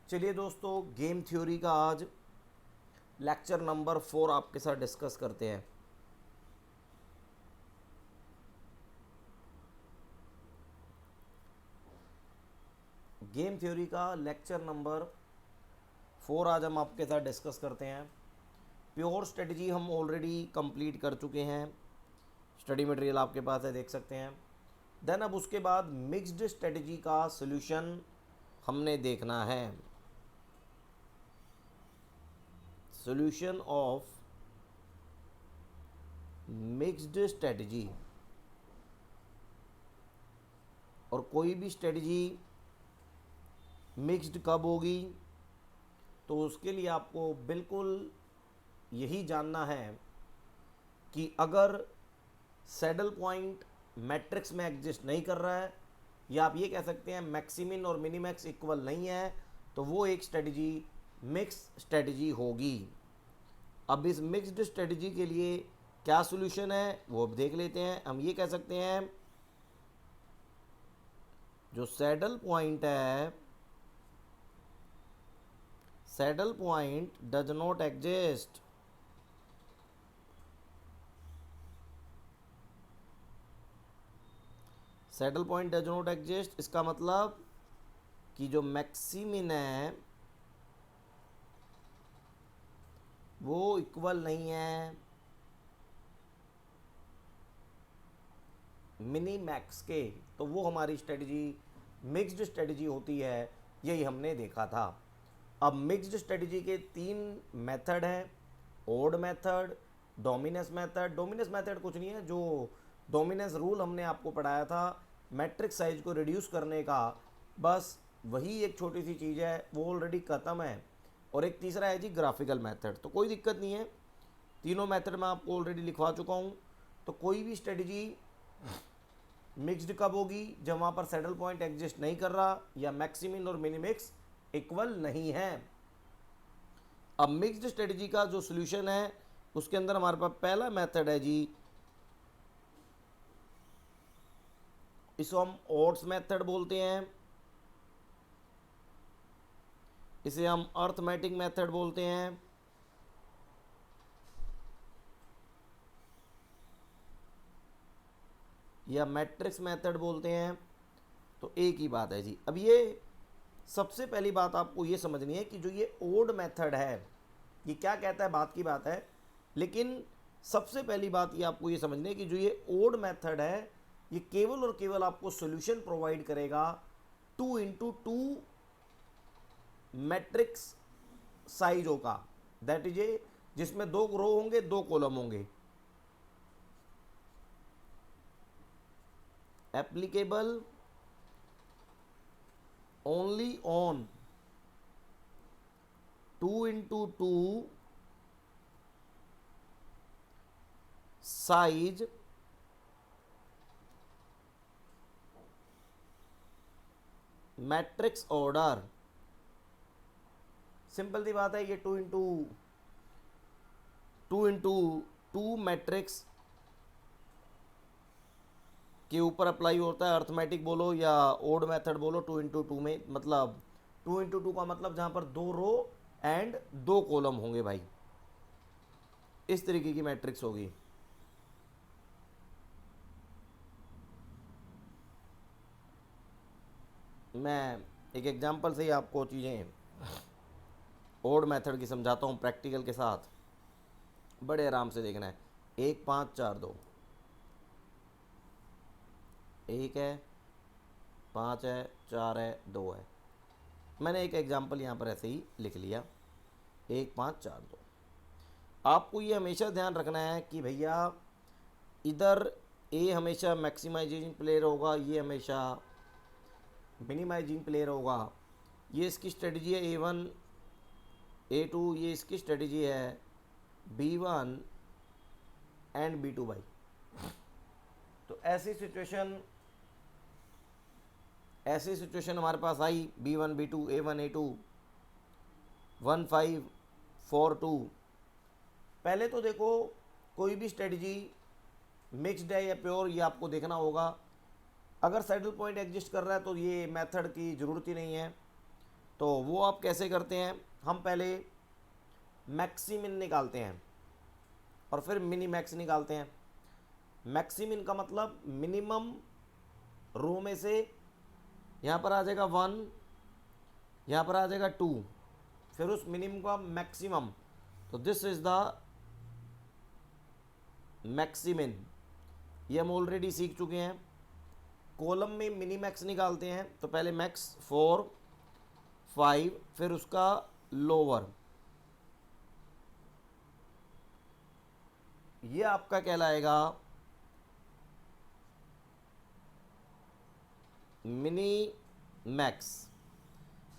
चलिए दोस्तों, game theory का आज लेक्चर नंबर 4 आपके साथ डिस्कस करते हैं। गेम थ्योरी का लेक्चर नंबर 4 आज हम आपके साथ डिस्कस करते हैं। प्योर स्ट्रेटजी हम ऑलरेडी कंप्लीट कर चुके हैं। स्टडी मटेरियल आपके पास है, देख सकते हैं। देन अब उसके बाद मिक्स्ड स्ट्रेटजी का सॉल्यूशन हमने देखना है। Solution of mixed strategy. और कोई भी स्ट्रेटजी मिक्स्ड कब होगी, तो उसके लिए आपको बिल्कुल यही जानना है कि अगर सैडल पॉइंट मैट्रिक्स में एग्जिस्ट नहीं कर रहा है, या आप ये कह सकते हैं मैक्सिमिन और मिनीमैक्स इक्वल नहीं है, तो वो एक स्ट्रेटजी मिक्स स्ट्रेटजी होगी। अब इस मिक्स्ड स्ट्रेटजी के लिए क्या सॉल्यूशन है वो अब देख लेते हैं। हम ये कह सकते हैं जो सैडल पॉइंट है, saddle point does not exist. Saddle point does not exist, इसका मतलब कि जो मैक्सिमिन है वो इक्वल नहीं है मिनी मैक्स के, तो वो हमारी स्ट्रेटजी मिक्स्ड स्ट्रेटजी होती है। यही हमने देखा था। अब मिक्स्ड स्ट्रेटजी के 3 मेथड हैं, odd method, dominance method. Dominance method कुछ नहीं है, जो डोमिनेंस रूल हमने आपको पढ़ाया था मैट्रिक्स साइज को रिड्यूस करने का, बस वही एक छोटी सी चीज़ है, वो ऑलरेडी ख़त्म है। और एक तीसरा है जी ग्राफिकल मेथड। तो कोई दिक्कत नहीं है, तीनों मेथड मैं आपको ऑलरेडी लिखवा चुका हूँ। तो कोई भी स्ट्रेटजी मिक्स्ड कब होगी, जब वहाँ पर सैडल पॉइंट एग्जिस्ट नहीं कर रहा या मैक्सिमिन और मिनिमिक्स इक्वल नहीं है। अब मिक्स्ड स्ट्रेटजी का जो सॉल्यूशन है उसके अंदर हमारे पास पहला मेथड है जी, इसको हम ओड्स मेथड बोलते हैं, इसे हम अर्थमेटिक मेथड बोलते हैं, या मैट्रिक्स मेथड बोलते हैं। तो एक ही बात है जी। अब ये सबसे पहली बात आपको ये समझनी है कि जो ये ओड मेथड है ये क्या कहता है, बात की बात है, लेकिन सबसे पहली बात ये आपको ये समझनी है कि जो ये ओड मेथड है ये केवल और केवल आपको सॉल्यूशन प्रोवाइड करेगा 2x2 मैट्रिक्स साइजों का, दैट इज ए, जिसमें 2 रो होंगे 2 कॉलम होंगे। Applicable only on 2x2 size matrix order. Simple सी बात है, ये 2x2 मैट्रिक्स के ऊपर अप्लाई होता है। अर्थमेटिक बोलो या ओड मेथड बोलो, 2x2 में मतलब 2x2 का मतलब जहाँ पर 2 रो एंड 2 कॉलम होंगे भाई, इस तरीके की मैट्रिक्स होगी। मैं एक एग्जांपल से ही आपको चीज़ें ओड मेथड की समझाता हूँ प्रैक्टिकल के साथ, बड़े आराम से देखना है। 1 5 4 2, 1 है, 5 है, 4 है, 2 है। मैंने एक एग्जांपल यहाँ पर ऐसे ही लिख लिया, 1 5 4 2। आपको ये हमेशा ध्यान रखना है कि भैया इधर ए हमेशा मैक्सिमाइजिंग प्लेयर होगा, ये हमेशा मिनिमाइजिंग प्लेयर होगा। ये इसकी स्ट्रेटजी है A1 A2, ये इसकी स्ट्रेटजी है B1 एंड B2 भाई। तो ऐसी सिचुएशन हमारे पास आई, B1 B2 A1 A2 1 5 4 2। पहले तो देखो कोई भी स्ट्रेटजी मिक्स्ड है या प्योर, ये आपको देखना होगा। अगर सैडल पॉइंट एग्जिस्ट कर रहा है तो ये मेथड की ज़रूरत ही नहीं है। तो वो आप कैसे करते हैं, हम पहले मैक्सिमिन निकालते हैं और फिर मिनी मैक्स निकालते हैं। मैक्सिमिन का मतलब मिनिमम रो में से यहाँ पर आ जाएगा 1, यहाँ पर आ जाएगा 2, फिर उस मिनिमम का मैक्सिमम, तो दिस इज द मैक्सिमिन। ये हम ऑलरेडी सीख चुके हैं। कॉलम में मिनी मैक्स निकालते हैं, तो पहले मैक्स 4, 5, फिर उसका लोअर, ये आपका कहलाएगा मिनी मैक्स।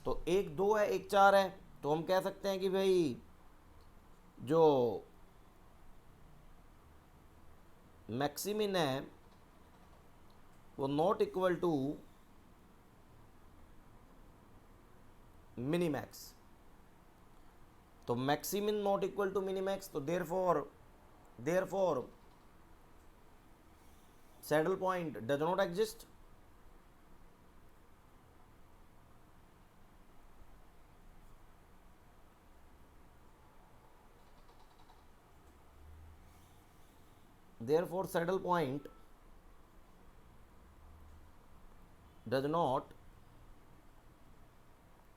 तो एक 2 है, एक 4 है, तो हम कह सकते हैं कि भाई जो मैक्सिमिन है वो not equal to mini max. तो maximin not equal to mini max, तो therefore saddle point does not exist. Therefore saddle point does not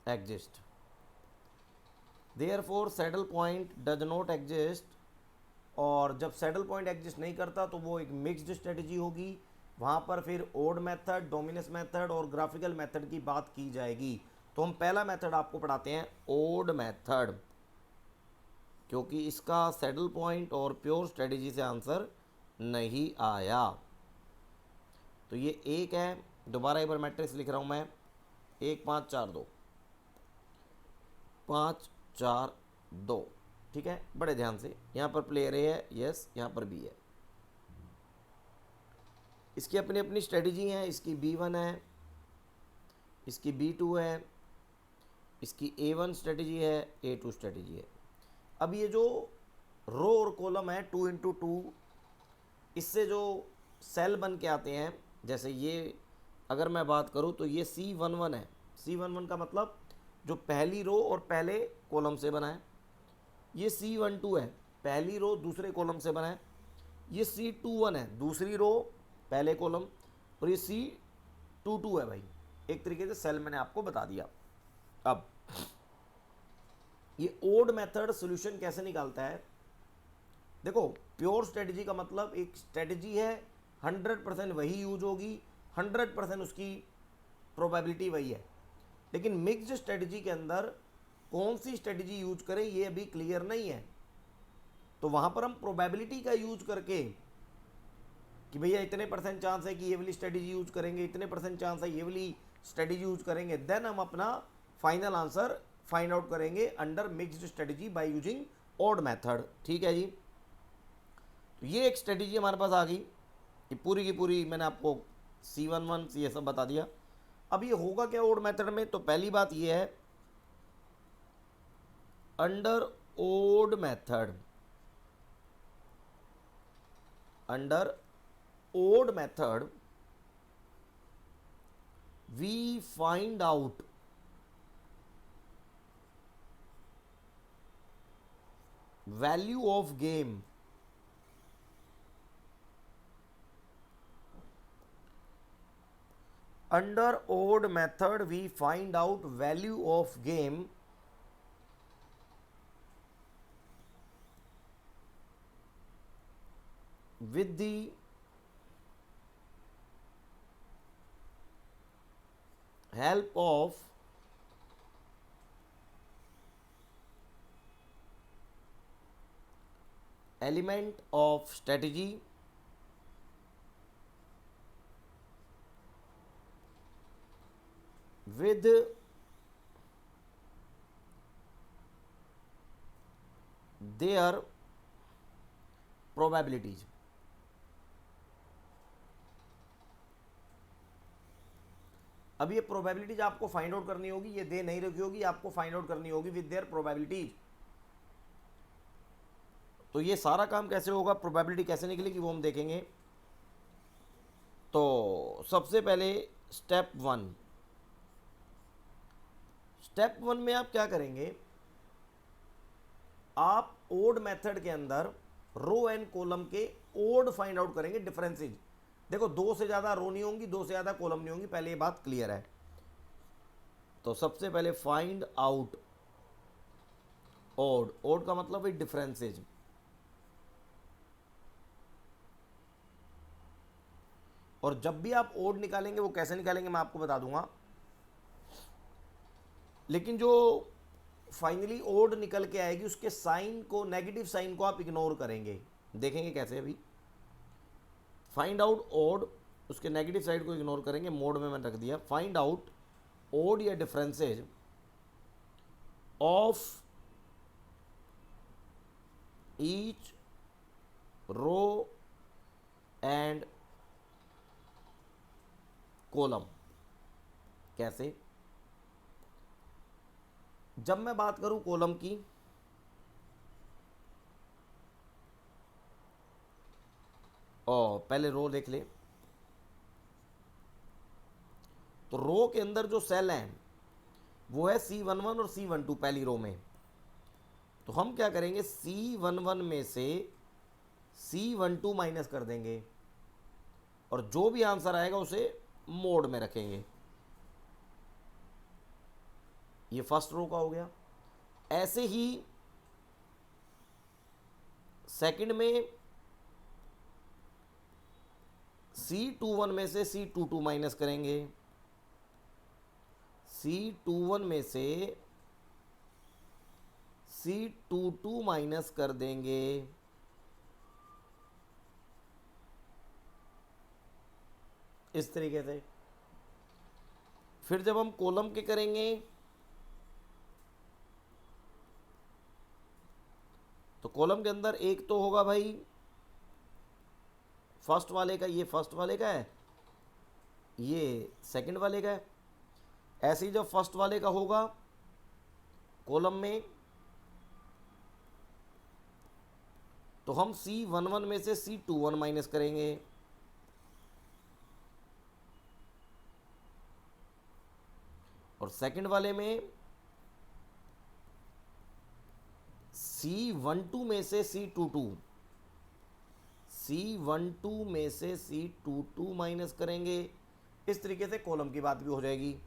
exist. Therefore saddle point does not exist। और जब सैडल पॉइंट एग्जिस्ट नहीं करता तो वो एक mixed strategy होगी। वहाँ पर फिर ओड मेथड, डोमिनेंस मेथड और ग्राफिकल मेथड की बात की जाएगी। तो हम पहला मेथड आपको पढ़ाते हैं ओड मेथड, क्योंकि इसका सैडल पॉइंट और प्योर स्ट्रेटजी से आंसर नहीं आया। तो ये एक है, दोबारा एक बार मैट्रिक्स लिख रहा हूँ मैं, 1 5 4 2, 5 4 2, ठीक है। बड़े ध्यान से, यहाँ पर प्लेयर ए है, यस, यहाँ पर बी है। इसकी अपनी अपनी स्ट्रेटजी है। इसकी B1 है, इसकी B2 है, इसकी A1 स्ट्रेटजी है, A2 स्ट्रेटजी है। अब ये जो रो और कॉलम है 2 × 2, इससे जो सेल बन के आते हैं, जैसे ये अगर मैं बात करूँ तो ये C11 है। C11 का मतलब जो पहली रो और पहले कॉलम से बना है। ये C12 है, पहली रो दूसरे कॉलम से बना है। ये C21 है, दूसरी रो पहले कॉलम, और ये C22 है भाई। एक तरीके से सेल मैंने आपको बता दिया। अब ये ओड मेथड सॉल्यूशन कैसे निकालता है, देखो प्योर स्ट्रेटजी का मतलब एक स्ट्रेटजी है, 100% वही यूज होगी, 100% उसकी प्रोबेबिलिटी वही है। लेकिन मिक्स्ड स्ट्रेटजी के अंदर कौन सी स्ट्रेटजी यूज करें ये अभी क्लियर नहीं है। तो वहाँ पर हम प्रोबेबिलिटी का यूज करके कि भैया इतने % चांस है कि ये वाली स्ट्रेटजी यूज करेंगे, इतने % चांस है ये वाली स्ट्रेटजी यूज करेंगे, देन हम अपना फाइनल आंसर फाइंड आउट करेंगे under mixed strategy by using odd method. ठीक है जी। तो ये एक स्ट्रेटजी हमारे पास आ गई, ये पूरी की पूरी मैंने आपको C11 ये सब बता दिया। अब ये होगा क्या ओड मेथड में, तो पहली बात ये है under odd method, under odd method we find out value of game under odd method we find out value of game with the help of element of strategy with their probabilities। अब ये probabilities आपको find out करनी होगी, ये दे नहीं रखी होगी, आपको फाइंड आउट करनी होगी विद देयर प्रोबेबिलिटीज। तो ये सारा काम कैसे होगा, प्रोबेबिलिटी कैसे निकलेगी वो हम देखेंगे। तो सबसे पहले स्टेप 1, स्टेप 1 में आप क्या करेंगे, आप ओड मेथड के अंदर रो एंड कॉलम के ओड फाइंड आउट करेंगे, डिफरेंसेज। देखो, दो से ज़्यादा रो नहीं होंगी, दो से ज़्यादा कॉलम नहीं होंगी, पहले ये बात क्लियर है। तो सबसे पहले फाइंड आउट ओड। ओड का मतलब है डिफरेंसेज। और जब भी आप ओड निकालेंगे, वो कैसे निकालेंगे मैं आपको बता दूंगा, लेकिन जो फाइनली ओड निकल के आएगी उसके साइन को, नेगेटिव साइन को आप इग्नोर करेंगे। देखेंगे कैसे अभी। फाइंड आउट ओड, उसके नेगेटिव साइड को इग्नोर करेंगे। मोड में मैंने रख दिया फाइंड आउट ओड या differences of each row and column. कैसे? जब मैं बात करूं कॉलम की, और पहले रो देख ले, तो रो के अंदर जो सेल हैं वो है C11 और C12 पहली रो में। तो हम क्या करेंगे, C11 में से C12 माइनस कर देंगे और जो भी आंसर आएगा उसे मोड में रखेंगे। ये फर्स्ट रो का हो गया। ऐसे ही सेकंड में C21 में से C22 माइनस करेंगे, C21 में से C22 माइनस कर देंगे। इस तरीके से। फिर जब हम कॉलम के करेंगे तो कॉलम के अंदर एक तो होगा भाई फर्स्ट वाले का, ये फर्स्ट वाले का है, ये सेकंड वाले का है। ऐसे ही जब फर्स्ट वाले का होगा कॉलम में, तो हम C11 में से C21 माइनस करेंगे, और सेकंड वाले में C12 में से C22, C12 में से C22 माइनस करेंगे। इस तरीके से कॉलम की बात भी हो जाएगी।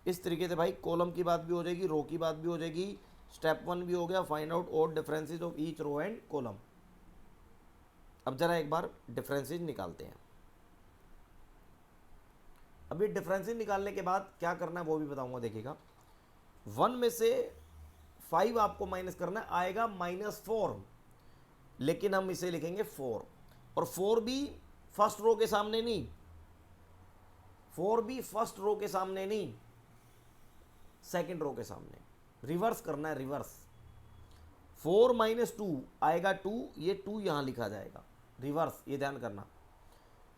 इस तरीके से भाई कॉलम की बात भी हो जाएगी, रो की बात भी हो जाएगी। स्टेप 1 भी हो गया, find out odd differences of each row and column. अब जरा एक बार डिफरेंसेस निकालते हैं। अभी डिफरेंसेस निकालने के बाद क्या करना है वो भी बताऊंगा, देखिएगा। 1 में से 5 आपको माइनस करना है, आएगा -4, लेकिन हम इसे लिखेंगे 4। और 4 भी फर्स्ट रो के सामने नहीं, 4 भी फर्स्ट रो के सामने नहीं, सेकंड रो के सामने। रिवर्स करना है, रिवर्स। 4 - 2 आएगा 2, ये 2 यहां लिखा जाएगा, रिवर्स, ये ध्यान करना।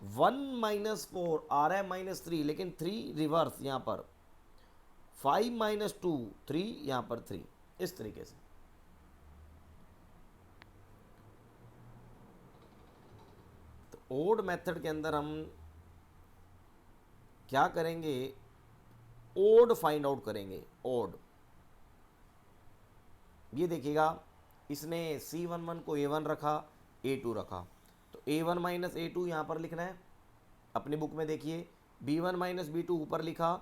1 - 4 आ रहा है -3, लेकिन 3 रिवर्स यहां पर। 5 - 2 3, यहां पर 3। इस तरीके से। तो ओड मेथड के अंदर हम क्या करेंगे, ओड फाइंड आउट करेंगे। ओड, ये देखिएगा, इसने C11 को A1 रखा, A2 रखा, तो A1 - A2 यहाँ पर लिखना है। अपनी बुक में देखिए, B1 - B2 ऊपर लिखा,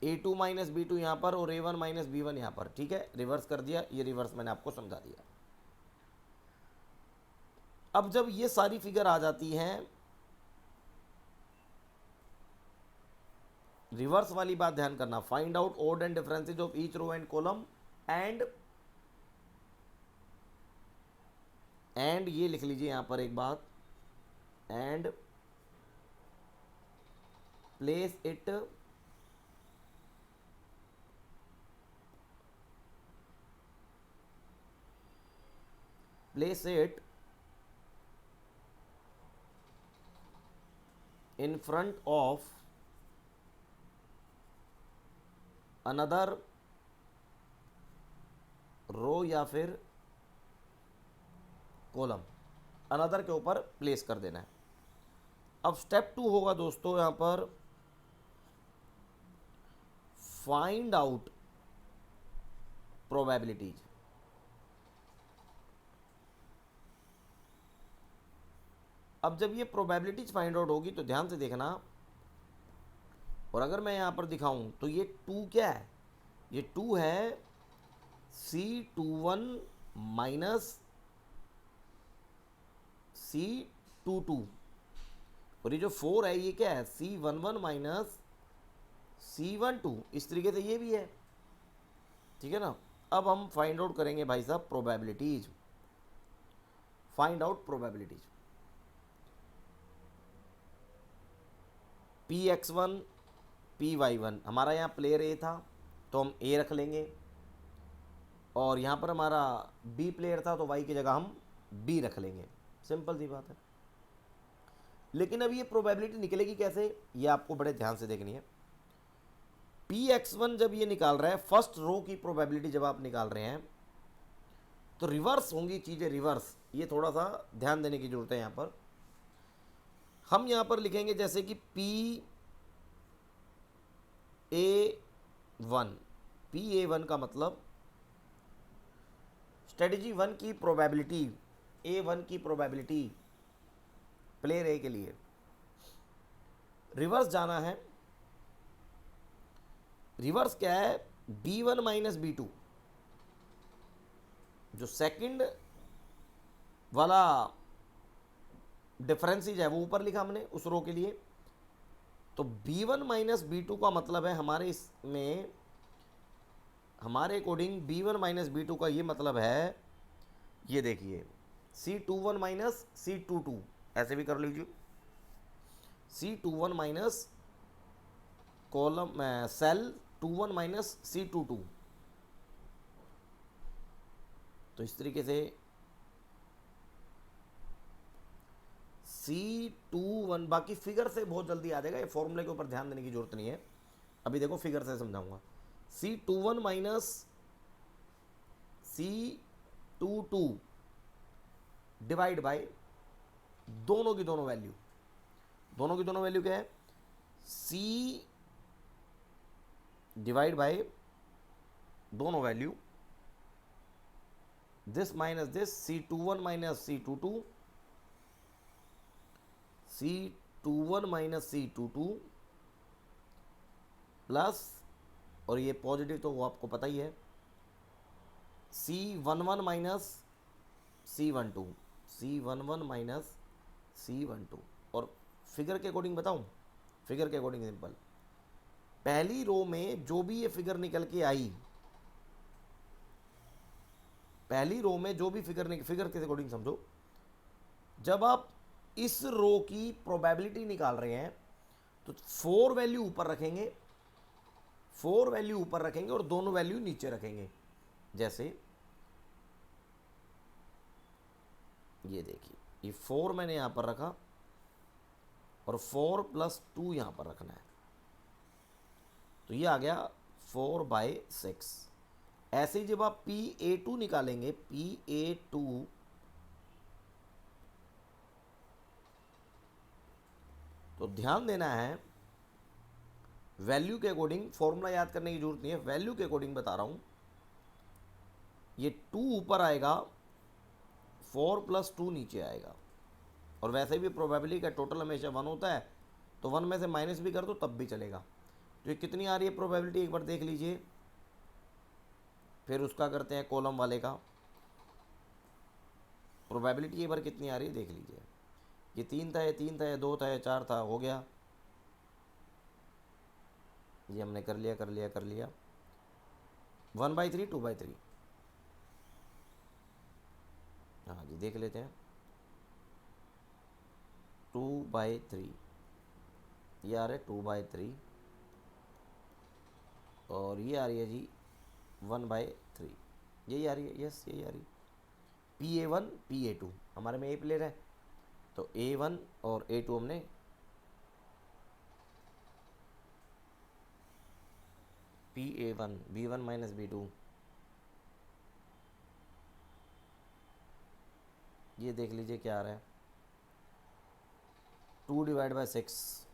A2 - B2 यहाँ पर, और A1 - B1 यहाँ पर। ठीक है, रिवर्स कर दिया, ये रिवर्स मैंने आपको समझा दिया। अब जब ये सारी फिगर आ जाती हैं, रिवर्स वाली बात ध्यान करना, find out odd and differences of each row and column, and ये लिख लीजिए यहां पर एक बात, and place it in front of another row या फिर कॉलम, अनदर के ऊपर प्लेस कर देना है। अब स्टेप 2 होगा दोस्तों, यहां पर फाइंड आउट प्रोबेबिलिटीज। अब जब ये प्रोबेबिलिटीज फाइंड आउट होगी तो ध्यान से देखना, और अगर मैं यहां पर दिखाऊं तो ये 2 क्या है, ये 2 है C21 माइनस C22, और ये जो 4 है ये क्या है C11 माइनस C12। इस तरीके से ये भी है, ठीक है ना। अब हम फाइंड आउट करेंगे भाई साहब probabilities, find out probabilities. Px1 Py1, हमारा यहाँ प्लेयर ए था तो हम ए रख लेंगे, और यहाँ पर हमारा बी प्लेयर था तो वाई की जगह हम बी रख लेंगे, सिंपल सी बात है। लेकिन अब ये प्रोबेबिलिटी निकलेगी कैसे, ये आपको बड़े ध्यान से देखनी है। Px1 जब ये निकाल रहा है, फर्स्ट रो की प्रोबेबिलिटी जब आप निकाल रहे हैं तो रिवर्स होंगी चीज़ें, रिवर्स, ये थोड़ा सा ध्यान देने की जरूरत है। यहाँ पर हम यहाँ पर लिखेंगे जैसे कि P A1 का मतलब स्ट्रेटजी 1 की प्रोबेबिलिटी, A1 की प्रोबेबिलिटी प्लेयर ए के लिए। रिवर्स जाना है, रिवर्स क्या है B1 माइनस B2, जो सेकंड वाला डिफरेंसेज है वो ऊपर लिखा हमने उस रो के लिए। तो B1 माइनस B2 का मतलब है हमारे इसमें, हमारे अकॉर्डिंग B1 माइनस B2 का ये मतलब है, ये देखिए C21 माइनस C22, ऐसे भी कर लीजिए, C21 minus column cell 21 minus C22। तो इस तरीके से C21, बाकी फिगर से बहुत जल्दी आ जाएगा, ये फॉर्मूले के ऊपर ध्यान देने की जरूरत नहीं है, अभी देखो फिगर से समझाऊंगा। C21 minus C22 divide by दोनों की दोनों वैल्यू, दोनों की दोनों वैल्यू क्या है C डिवाइड बाय दोनों value, this minus this, C21 minus C22, C21 minus C22 plus, और ये पॉजिटिव तो वो आपको पता ही है, C11 minus C12, C11 minus C12। और फिगर के अकॉर्डिंग बताऊं, फिगर के अकॉर्डिंग सिंपल, पहली रो में जो भी ये फिगर निकल के आई, पहली रो में जो भी फिगर के अकॉर्डिंग समझो, जब आप इस रो की प्रोबेबिलिटी निकाल रहे हैं तो 4 वैल्यू ऊपर रखेंगे, 4 वैल्यू ऊपर रखेंगे और दोनों वैल्यू नीचे रखेंगे। जैसे ये देखिए, ये 4 मैंने यहां पर रखा और 4 प्लस 2 यहां पर रखना है, तो ये आ गया 4/6। ऐसे ही जब आप PA2 निकालेंगे, PA2 तो ध्यान देना है, वैल्यू के अकॉर्डिंग, फॉर्मूला याद करने की जरूरत नहीं है, वैल्यू के अकॉर्डिंग बता रहा हूं। ये 2 ऊपर आएगा, 4 प्लस 2 नीचे आएगा, और वैसे भी प्रोबेबिलिटी का टोटल हमेशा 1 होता है, तो 1 में से माइनस भी कर दो तब भी चलेगा। तो ये कितनी आ रही है प्रोबेबिलिटी एक बार देख लीजिए, फिर उसका करते हैं कॉलम वाले का प्रोबेबिलिटी एक बार कितनी आ रही है देख लीजिए। ये 3 था, ये 3 था, ये 2 था, ये 4 था, हो गया, ये हमने कर लिया 1/3 2/3। हाँ जी देख लेते हैं, 2/3, ये आ रहा है 2/3, और ये आ रही है जी 1/3, यही आ रही है, यस यही आ रही है। PA1 PA2 हमारे में ए प्लेयर है, तो A1 और A2 हमने PA1 B1 माइनस B2, ये देख लीजिए क्या आ रहा है 2/6,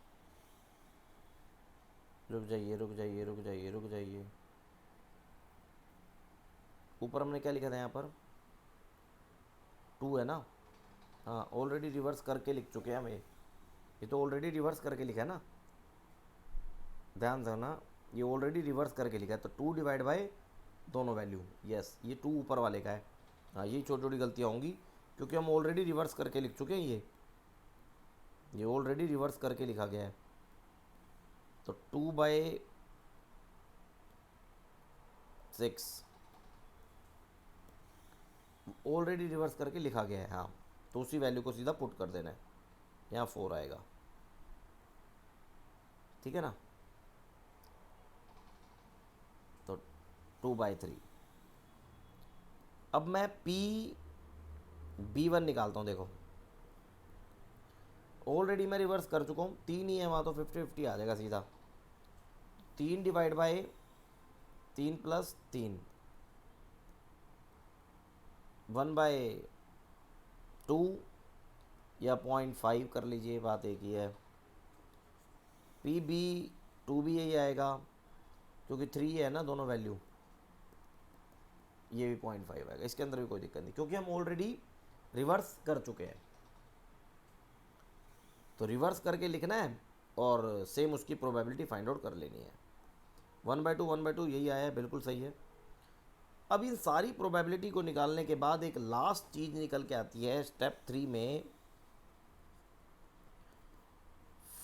रुक जाइए रुक जाइए रुक जाइए रुक जाइए, ऊपर हमने क्या लिखा था यहाँ पर, 2 है ना। हाँ ऑलरेडी रिवर्स करके लिख चुके हैं हम, ये तो ऑलरेडी रिवर्स करके लिखा है ना, ध्यान देना, ये ऑलरेडी रिवर्स करके लिखा है। तो 2 डिवाइड बाय दोनों वैल्यू, यस ये 2 ऊपर वाले का है। हाँ यही छोटी छोटी गलतियाँ होंगी क्योंकि हम ऑलरेडी रिवर्स करके लिख चुके हैं, ये ऑलरेडी रिवर्स करके लिखा गया है। तो 2/6 ऑलरेडी रिवर्स करके लिखा गया है। हाँ तो उसी वैल्यू को सीधा पुट कर देना है, यहाँ 4 आएगा, ठीक है ना। तो 2/3। अब मैं B1 निकालता हूँ, देखो ऑलरेडी मैं रिवर्स कर चुका हूँ, 3 ही है वहाँ, तो 50-50 आ जाएगा सीधा। 3 डिवाइड बाय 3 प्लस 3, 1/2 या 0.5 कर लीजिए, बात एक ही है। PB2 भी यही आएगा क्योंकि 3 है ना दोनों वैल्यू, ये भी 0.5 आएगा, इसके अंदर भी कोई दिक्कत नहीं क्योंकि हम ऑलरेडी रिवर्स कर चुके हैं। तो रिवर्स करके लिखना है और सेम उसकी प्रोबेबिलिटी फाइंड आउट कर लेनी है। 1/2 यही आया है, बिल्कुल सही है। अब इन सारी प्रोबेबिलिटी को निकालने के बाद एक लास्ट चीज़ निकल के आती है स्टेप 3 में,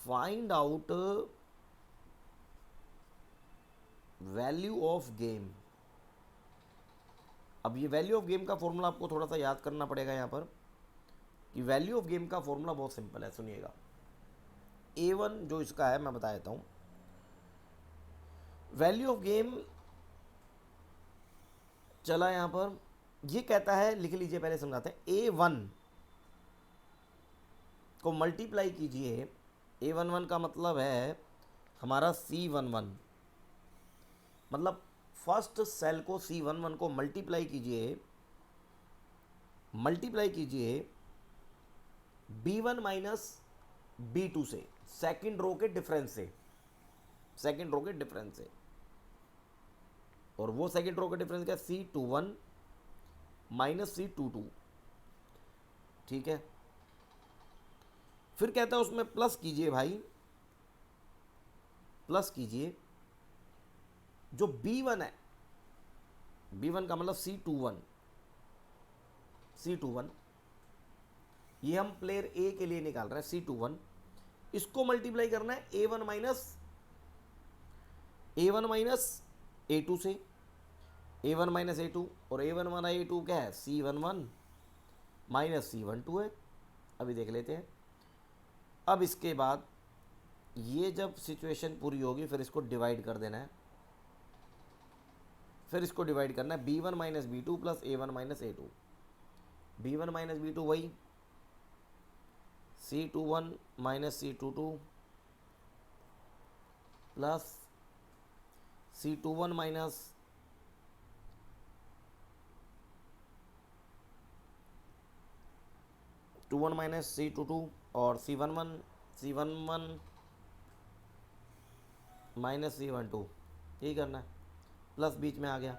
find out value of game. अब ये वैल्यू ऑफ गेम का फॉर्मूला आपको थोड़ा सा याद करना पड़ेगा यहाँ पर, कि वैल्यू ऑफ गेम का फॉर्मूला बहुत सिंपल है, सुनिएगा। A1 जो इसका है मैं बता देता हूँ, वैल्यू ऑफ गेम चला यहाँ पर, ये कहता है, लिख लीजिए पहले समझाते हैं। A1 को मल्टीप्लाई कीजिए, A11 का मतलब है हमारा C11, मतलब फर्स्ट सेल को C11 को मल्टीप्लाई कीजिए B1 माइनस B2 से, सेकंड रो के डिफरेंस से, और वो सेकंड रो का डिफरेंस क्या, C21 माइनस C22, ठीक है। फिर कहता है उसमें प्लस कीजिए भाई, प्लस कीजिए जो B1 है, B1 का मतलब C21, ये हम प्लेयर A के लिए निकाल रहे हैं, C21, इसको मल्टीप्लाई करना है A1 माइनस A2 से, A1 माइनस A2, और A1 माना A2 क्या है, C11 माइनस C12 है। अभी देख लेते हैं। अब इसके बाद ये जब सिचुएशन पूरी होगी फिर इसको डिवाइड कर देना है, फिर इसको डिवाइड करना है B1 minus B2 plus A1 minus A2, B1 minus B2 वही C21 minus C22 plus C21 minus C22 और C11 माइनस C12, यही करना है, प्लस बीच में आ गया।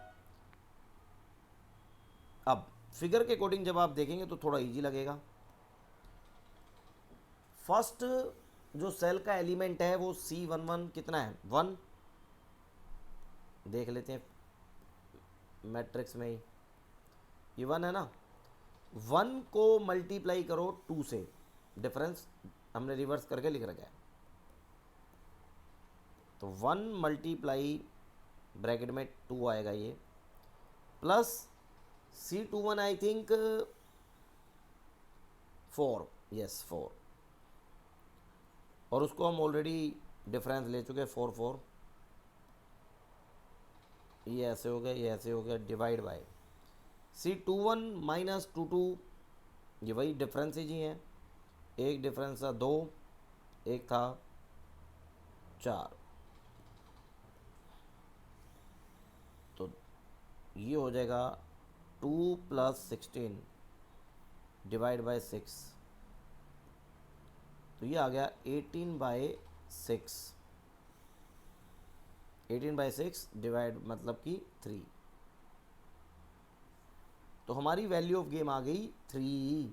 अब फिगर के अकॉर्डिंग जब आप देखेंगे तो थोड़ा इजी लगेगा। फर्स्ट जो सेल का एलिमेंट है वो C11 कितना है, 1, देख लेते हैं मैट्रिक्स में ही, ये 1 है ना। 1 को मल्टीप्लाई करो 2 से, डिफरेंस हमने रिवर्स करके लिख रखा है, तो 1 मल्टीप्लाई ब्रैकेट में 2 आएगा ये, plus C21 I think 4, yes 4, और उसको हम ऑलरेडी डिफरेंस ले चुके हैं 4, ये ऐसे हो गया, डिवाइड बाय C21 माइनस 22, ये वही डिफरेंस ही हैं, एक डिफरेंस था 2, एक था 4, तो ये हो जाएगा 2 प्लस 16 डिवाइड बाय 6, तो ये आ गया 18/6, 18/6 डिवाइड मतलब कि 3, तो हमारी वैल्यू ऑफ गेम आ गई 3।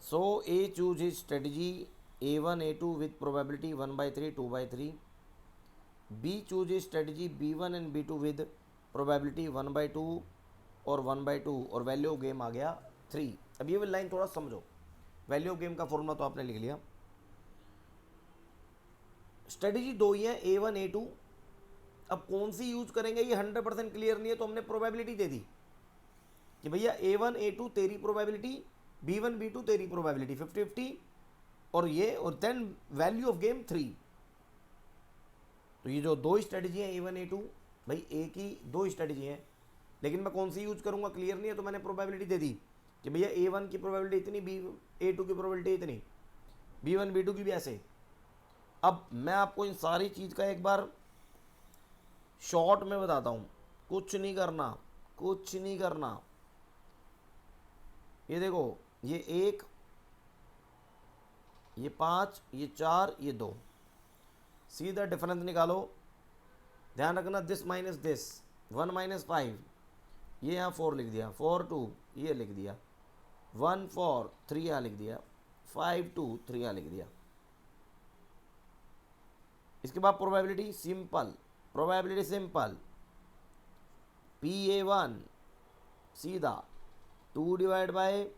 So A choose his strategy A1 A2 with probability 1/3 2/3, B choose his strategy B1 and B2 with probability 1/2 और 1/2, और वैल्यू ऑफ गेम आ गया 3। अब ये लाइन थोड़ा समझो, वैल्यू ऑफ गेम का फॉर्मूला तो आपने लिख लिया, स्ट्रेटजी दो ही है A1 A2, अब कौन सी यूज करेंगे ये 100% क्लियर नहीं है, तो हमने प्रोबेबिलिटी दे दी कि भैया A1 A2 तेरी प्रोबेबिलिटी, B1 B2 तेरी प्रोबेबिलिटी 50-50, और ये, और देन वैल्यू ऑफ गेम 3। तो ये जो दो स्ट्रेटजी है A1 A2, भाई एक ही दो स्ट्रेटजी है, लेकिन मैं कौन सी यूज करूंगा क्लियर नहीं है, तो मैंने प्रोबेबिलिटी दे दी कि भैया A1 की प्रोबेबिलिटी इतनी, A2 की प्रोबेबिलिटी इतनी, B1 B2 की भी ऐसे। अब मैं आपको इन सारी चीज़ का एक बार शॉर्ट में बताता हूँ, कुछ नहीं करना, कुछ नहीं करना। ये देखो, ये 1, ये 5, ये 4, ये 2, सीधा डिफरेंस निकालो। ध्यान रखना, दिस माइनस दिस, 1 - 5, ये यहाँ 4 लिख दिया, 4 2 ये लिख दिया, 1 4 3 यहाँ लिख दिया, 5 2 3 यहाँ लिख दिया। इसके बाद probability simple, probability simple, PA1 सीधा 2 divide by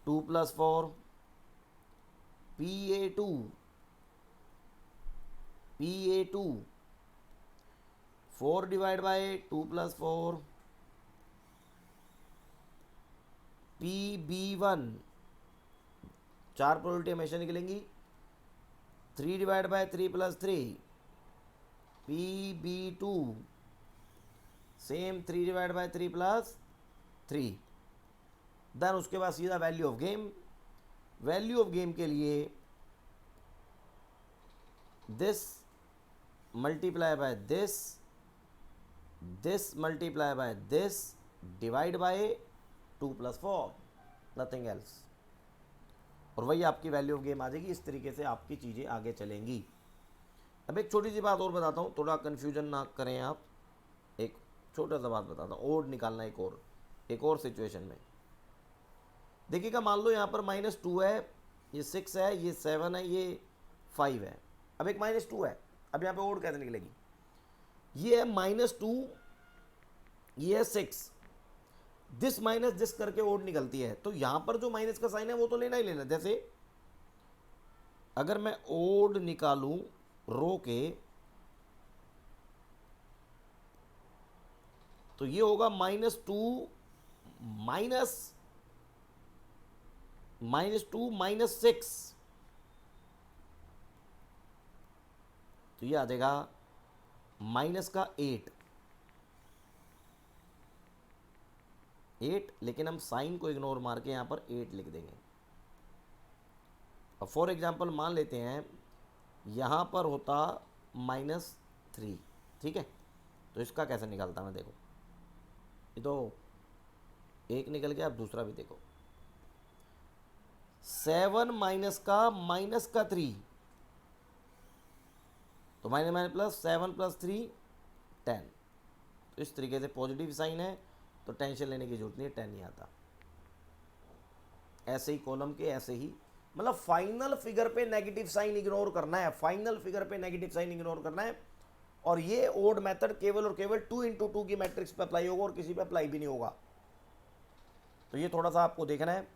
2 + 4, PA2 4 divide by 2 + 4, PB1 चार प्रोबेबिलिटी हमेशा निकलेंगी, 3 divide by 3 + 3, PB2 same 3 divide by 3 + 3। Then उसके बाद सीधा value of game, value of game के लिए this multiply by this, this multiply by this, divide by 2 + 4, nothing else, और वही आपकी वैल्यू ऑफ गेम आ जाएगी। इस तरीके से आपकी चीज़ें आगे चलेंगी। अब एक छोटी सी बात और बताता हूँ, थोड़ा कन्फ्यूजन ना करें आप, एक छोटा सा बात बताता हूँ, ओड निकालना एक और सिचुएशन में। देखिएगा, मान लो यहाँ पर -2 है, ये 6 है, ये 7 है, ये 5 है, अब एक -2 है। अब यहाँ पे ओड कैसे निकलेगी? ये है -2, ये है 6, दिस माइनस दिस करके ओड निकलती है। तो यहाँ पर जो माइनस का साइन है वो तो लेना ही लेना। जैसे अगर मैं ओड निकालूं रो के, तो ये होगा -2 -6, तो ये आ जाएगा -8, लेकिन हम साइन को इग्नोर मार के यहाँ पर 8 लिख देंगे। अब फॉर एग्जांपल मान लेते हैं यहाँ पर होता -3, ठीक है, तो इसका कैसे निकलता मैं देखो, ये तो एक निकल गया, अब दूसरा भी देखो, 7 - 3, तो -7 + 3 10, तो इस तरीके से पॉजिटिव साइन है, तो टेंशन लेने की जरूरत नहीं है, 10 नहीं आता। ऐसे ही कॉलम के ऐसे ही, मतलब फाइनल फिगर पे नेगेटिव साइन इग्नोर करना है, फाइनल फिगर पे नेगेटिव साइन इग्नोर करना है। और ये ओड मेथड केवल और केवल 2 × 2 की मैट्रिक्स पे अप्लाई होगा और किसी पे अप्लाई भी नहीं होगा। तो ये थोड़ा सा आपको देखना है।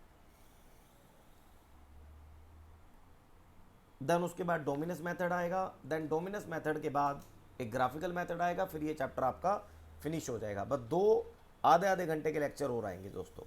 देन उसके बाद डोमिनेंस मेथड आएगा, देन डोमिनेंस मेथड के बाद एक ग्राफिकल मेथड आएगा, फिर ये चैप्टर आपका फिनिश हो जाएगा। बस 2 आधे घंटे के लेक्चर हो रहेंगे दोस्तों।